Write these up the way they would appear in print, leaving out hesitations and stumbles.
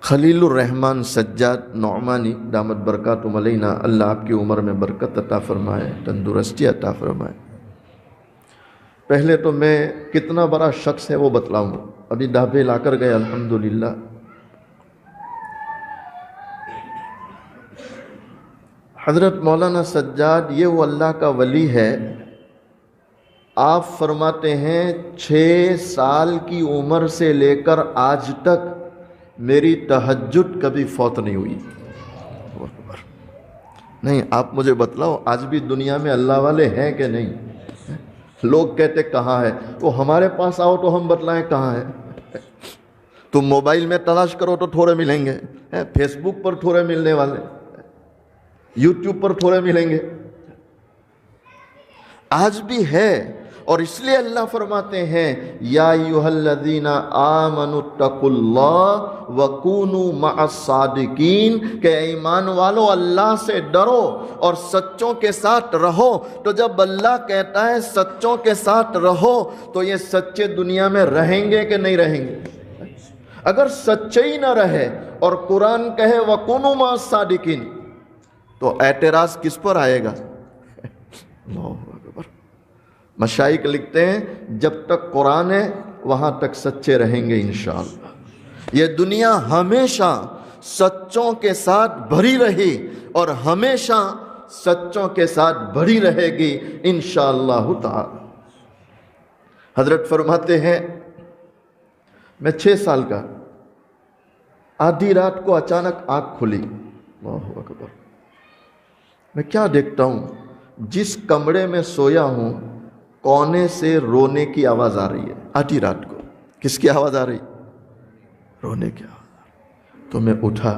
خلیل الرحمن سجاد نعمانی دامت برکاتہم علینا، اللہ آپ کی عمر میں برکت عطا فرمائے، تندرستی عطا فرمائے۔ پہلے تو میں کتنا بڑا شخص ہے وہ بتلاؤں گا، ابھی ڈھابے لا کر گئے الحمدللہ۔ حضرت مولانا سجاد یہ وہ اللہ کا ولی ہے، آپ فرماتے ہیں 6 سال کی عمر سے لے کر آج تک میری تہجد کبھی فوت نہیں ہوئی۔ نہیں، آپ مجھے بتلاؤ آج بھی دنیا میں اللہ والے ہیں کہ نہیں؟ لوگ کہتے کہاں ہے، تو ہمارے پاس آؤ تو ہم بتلائیں کہاں ہے۔ تم موبائل میں تلاش کرو تو تھوڑے ملیں گے، فیس بک پر تھوڑے ملنے والے، یوٹیوب پر تھوڑے ملیں گے، آج بھی ہے۔ اور اس لیے اللہ فرماتے ہیں یا ایھا الذین آمنوا اتقوا اللہ وکونوا مع الصادقین، کہ ایمان والو اللہ سے ڈرو اور سچوں کے ساتھ رہو۔ تو جب اللہ کہتا ہے سچوں کے ساتھ رہو تو یہ سچے دنیا میں رہیں گے کہ نہیں رہیں گے؟ اگر سچے ہی نہ رہے اور قرآن کہے وکونوا مع الصادقین تو اعتراض کس پر آئے گا؟ مشائخ لکھتے ہیں جب تک قرآن ہے وہاں تک سچے رہیں گے انشاءاللہ۔ یہ دنیا ہمیشہ سچوں کے ساتھ بھری رہی اور ہمیشہ سچوں کے ساتھ بھری رہے گی انشاءاللہ تعالی۔ حضرت فرماتے ہیں میں 6 سال کا، آدھی رات کو اچانک آنکھ کھلی، اللہ اکبر، میں کیا دیکھتا ہوں، جس کمرے میں سویا ہوں کونے سے رونے کی آواز آ رہی ہے۔ آدھی رات کو کس کی آواز آ رہی؟ رونے کی آواز آ رہی۔ تو میں اٹھا،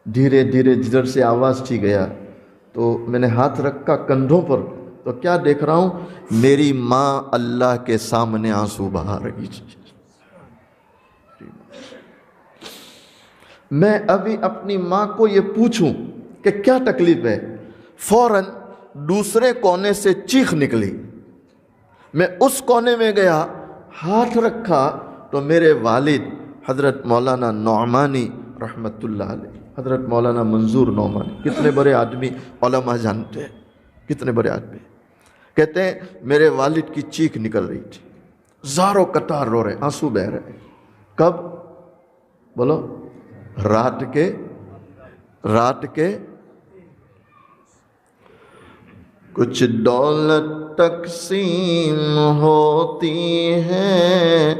دھیرے دھیرے جدھر سے آواز تھی گیا تو میں نے ہاتھ رکھا کندھوں پر، تو کیا دیکھ رہا ہوں، میری ماں اللہ کے سامنے آنسو بہا رہی تھی۔ میں ابھی اپنی ماں کو یہ پوچھوں کہ کیا تکلیف ہے، فوراً دوسرے کونے سے چیخ نکلی۔ میں اس کونے میں گیا، ہاتھ رکھا تو میرے والد حضرت مولانا نعمانی رحمت اللہ علیہ، حضرت مولانا منظور نعمانی، کتنے بڑے آدمی، علماء جانتے ہیں کتنے بڑے آدمی، کہتے ہیں میرے والد کی چیخ نکل رہی تھی، زاروں قطار رو رہے، آنسو بہہ رہے۔ کب؟ بولو، رات کے کچھ دولت تقسیم ہوتی ہے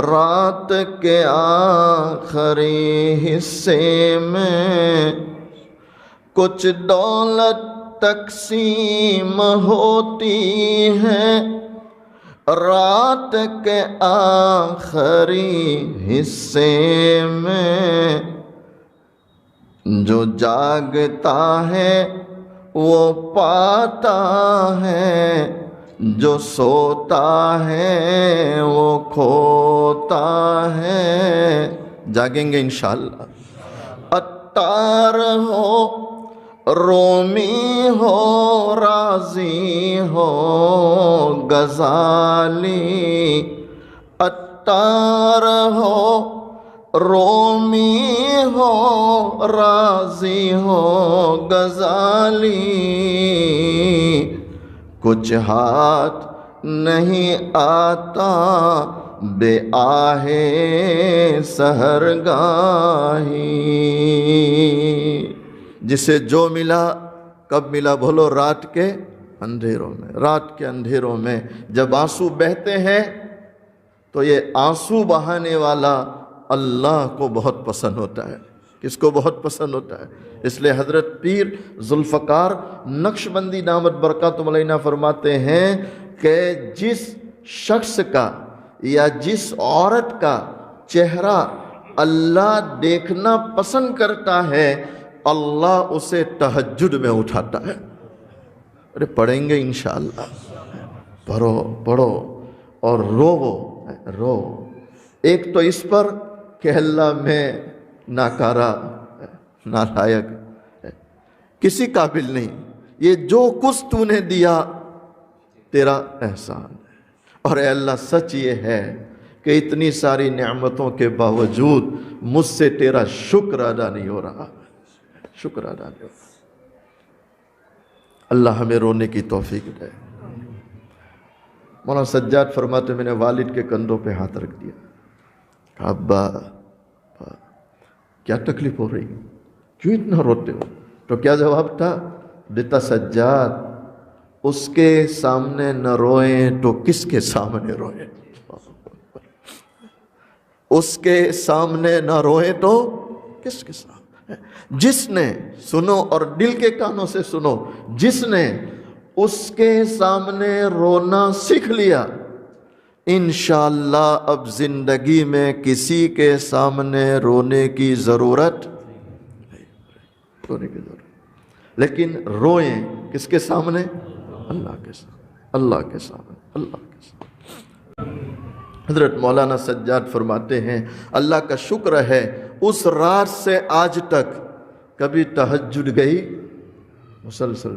رات کے آخری حصے میں، کچھ دولت تقسیم ہوتی ہے رات کے آخری حصے میں، جو جاگتا ہے وہ پاتا ہے، جو سوتا ہے وہ کھوتا ہے۔ جاگیں گے انشاءاللہ۔ عطار ہو، رومی ہو، رازی ہو، غزالی، عطار ہو، رومی ہو، رازی ہو، غزالی، کچھ ہاتھ نہیں آتا بے آہ سحرگاہی۔ جسے جو ملا کب ملا؟ بولو، رات کے اندھیروں میں۔ رات کے اندھیروں میں جب آنسو بہتے ہیں تو یہ آنسو بہانے والا اللہ کو بہت پسند ہوتا ہے۔ کس کو بہت پسند ہوتا ہے؟ اس لیے حضرت پیر ذوالفقار نقشبندی دامت برکاتہم علینا فرماتے ہیں کہ جس شخص کا یا جس عورت کا چہرہ اللہ دیکھنا پسند کرتا ہے، اللہ اسے تہجد میں اٹھاتا ہے۔ ارے پڑھیں گے انشاءاللہ، پڑھو اور رو۔ ایک تو اس پر کہ اللہ میں ناکارہ، نالائق، کسی قابل نہیں، یہ جو کچھ تو نے دیا تیرا احسان ہے۔ اور اے اللہ، سچ یہ ہے کہ اتنی ساری نعمتوں کے باوجود مجھ سے تیرا شکر ادا نہیں ہو رہا، شکر ادا نہیں ہو رہا۔ اللہ ہمیں رونے کی توفیق دے۔ مولانا سجاد فرماتے میں نے والد کے کندھوں پہ ہاتھ رکھ دیا، کہا ابا کیا تکلیف ہو رہی، کیوں اتنا روتے ہو؟ تو کیا جواب تھا دیتا سجاد، اس کے سامنے نہ روئیں تو کس کے سامنے روئیں؟ اس کے سامنے نہ روئیں تو کس کے سامنے؟ جس نے، سنو اور دل کے کانوں سے سنو، جس نے اس کے سامنے رونا سیکھ لیا، انشاءاللہ اب زندگی میں کسی کے سامنے رونے کی ضرورت نہیں۔ لیکن روئیں کس کے سامنے؟ اللہ کے سامنے، اللہ کے سامنے، اللہ کے سامنے۔ حضرت مولانا سجاد فرماتے ہیں اللہ کا شکر ہے اس رات سے آج تک کبھی تہجد گئی مسلسل